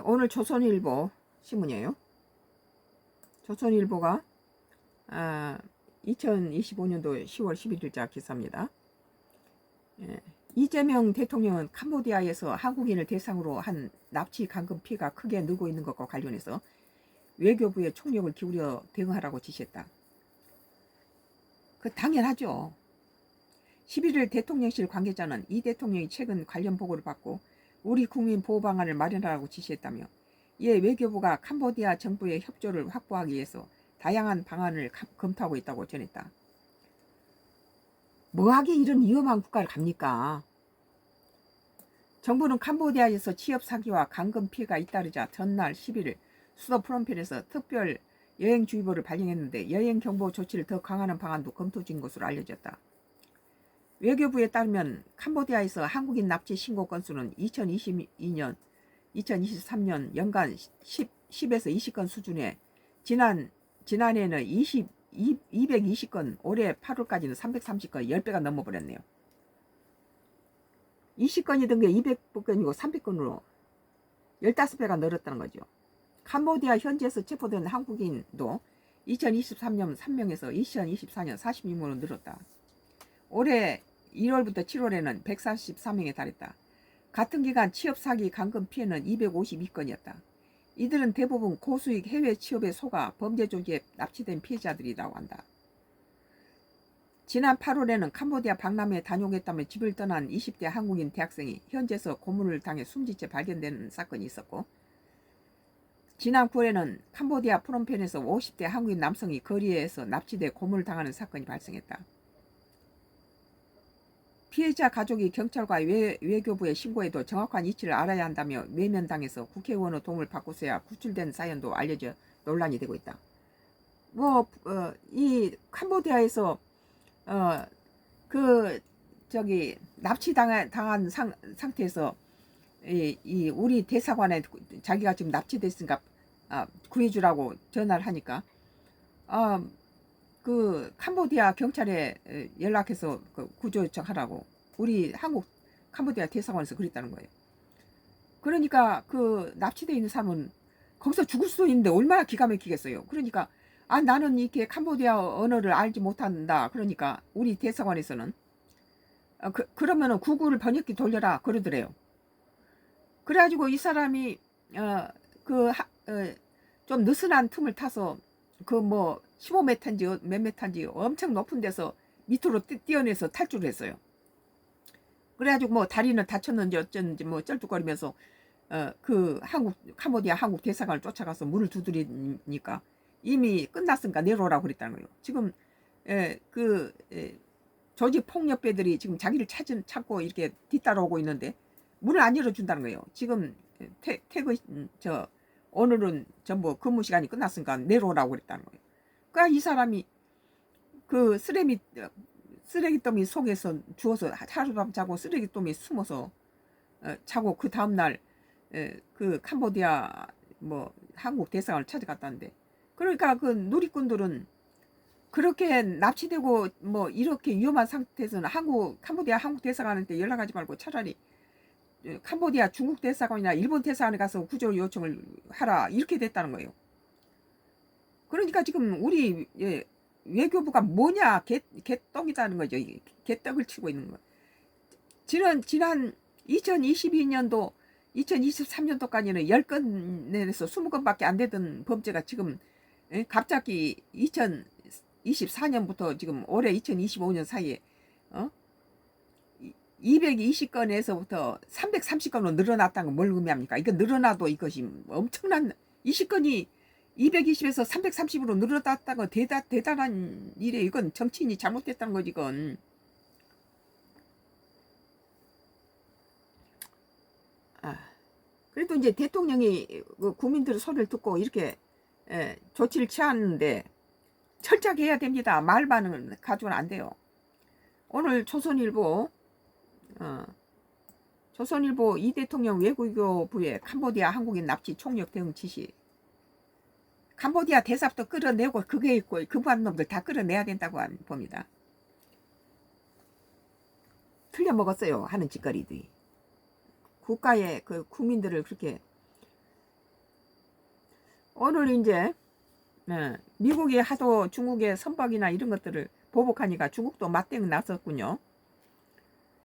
오늘 조선일보 신문이에요. 조선일보가 2025년도 10월 11일자 기사입니다. 이재명 대통령은 캄보디아에서 한국인을 대상으로 한 납치 감금 피해가 크게 늘고 있는 것과 관련해서 외교부에 총력을 기울여 대응하라고 지시했다. 당연하죠. 11일 대통령실 관계자는 이 대통령이 최근 관련 보고를 받고 우리 국민 보호 방안을 마련하라고 지시했다며, 이에 외교부가 캄보디아 정부의 협조를 확보하기 위해서 다양한 방안을 검토하고 있다고 전했다. 뭐하게 이런 위험한 국가를 갑니까? 정부는 캄보디아에서 취업 사기와 감금 피해가 잇따르자 전날 11일 수도 프놈펜에서 특별 여행주의보를 발령했는데, 여행 경보 조치를 더 강화하는 방안도 검토 중인 것으로 알려졌다. 외교부에 따르면 캄보디아에서 한국인 납치 신고 건수는 2022년, 2023년 연간 10에서 20건 수준에 지난해는 220건, 올해 8월까지는 330건, 10배가 넘어버렸네요. 20건이던 게 200건이고 300건으로 15배가 늘었다는 거죠. 캄보디아 현지에서 체포된 한국인도 2023년 3명에서 2024년 42명으로 늘었다. 올해 1월부터 7월에는 143명에 달했다. 같은 기간 취업 사기 감금 피해는 252건이었다. 이들은 대부분 고수익 해외 취업에 속아 범죄 조직에 납치된 피해자들이라고 한다. 지난 8월에는 캄보디아 박람회에 다녀오겠다며 집을 떠난 20대 한국인 대학생이 현지에서 고문을 당해 숨진 채 발견되는 사건이 있었고, 지난 9월에는 캄보디아 프놈펜에서 50대 한국인 남성이 거리에서 납치돼 고문을 당하는 사건이 발생했다. 피해자 가족이 경찰과 외교부에 신고해도 정확한 위치를 알아야 한다며 외면당해서 국회의원의 도움을 받고서야 구출된 사연도 알려져 논란이 되고 있다. 이 캄보디아에서 납치당한 상태에서 우리 대사관에 자기가 지금 납치됐으니까 구해주라고 전화를 하니까 캄보디아 경찰에 연락해서 구조 요청하라고 우리 캄보디아 대사관에서 그랬다는 거예요. 그러니까 납치되어 있는 사람은 거기서 죽을 수도 있는데 얼마나 기가 막히겠어요. 그러니까 나는 이렇게 캄보디아 언어를 알지 못한다. 그러니까 우리 대사관에서는 그러면은 구글 번역기 돌려라 그러더래요. 그래가지고 이 사람이 좀 느슨한 틈을 타서 15m인지 몇 m인지 엄청 높은 데서 밑으로 뛰어내서 탈출을 했어요. 그래가지고 다리는 다쳤는지 어쩐지 쩔뚝거리면서 캄보디아 한국 대사관을 쫓아가서 문을 두드리니까 이미 끝났으니까 내려오라고 그랬다는 거예요. 지금 조직 폭력배들이 지금 자기를 찾고 이렇게 뒤따라오고 있는데 문을 안 열어준다는 거예요. 지금 오늘은 전부 근무 시간이 끝났으니까 내려오라고 그랬다는 거예요. 그러니까 이 사람이 쓰레기더미 속에서 주워서 하룻밤 자고 쓰레기더미 숨어서 자고 그 다음날 캄보디아 한국 대사관을 찾아갔다는데, 그러니까 누리꾼들은 그렇게 납치되고 이렇게 위험한 상태에서는 캄보디아 한국 대사관한테 연락하지 말고 차라리 캄보디아 중국 대사관이나 일본 대사관에 가서 구조 요청을 하라, 이렇게 됐다는 거예요. 그러니까 지금 우리 외교부가 뭐냐, 개떡이다는 거죠. 개떡을 치고 있는 거예요. 지난 2022년도 2023년도까지는 10건 내에서 20건밖에 안 되던 범죄가 지금 갑자기 2024년부터 지금 올해 2025년 사이에 220건에서부터 330건으로 늘어났다는 건 뭘 의미합니까? 이거 늘어나도 이것이 엄청난 20건이 220에서 330으로 늘어났다는 건 대단한 일이에요. 이건 정치인이 잘못됐다는 거지, 이건. 그래도 이제 대통령이 국민들의 소리를 듣고 이렇게 조치를 취하는데 철저하게 해야 됩니다. 말만은 가지고는 안 돼요. 오늘 조선일보 이 대통령 외교부에 캄보디아 한국인 납치 총력 대응 지시. 캄보디아 대사부터 끌어내고 그게 있고 그부한 놈들 다 끌어내야 된다고 봅니다. 틀려먹었어요, 하는 짓거리들이. 국가의 국민들을 그렇게 오늘 이제 미국이 하도 중국의 선박이나 이런 것들을 보복하니까 중국도 맞대응 났었군요.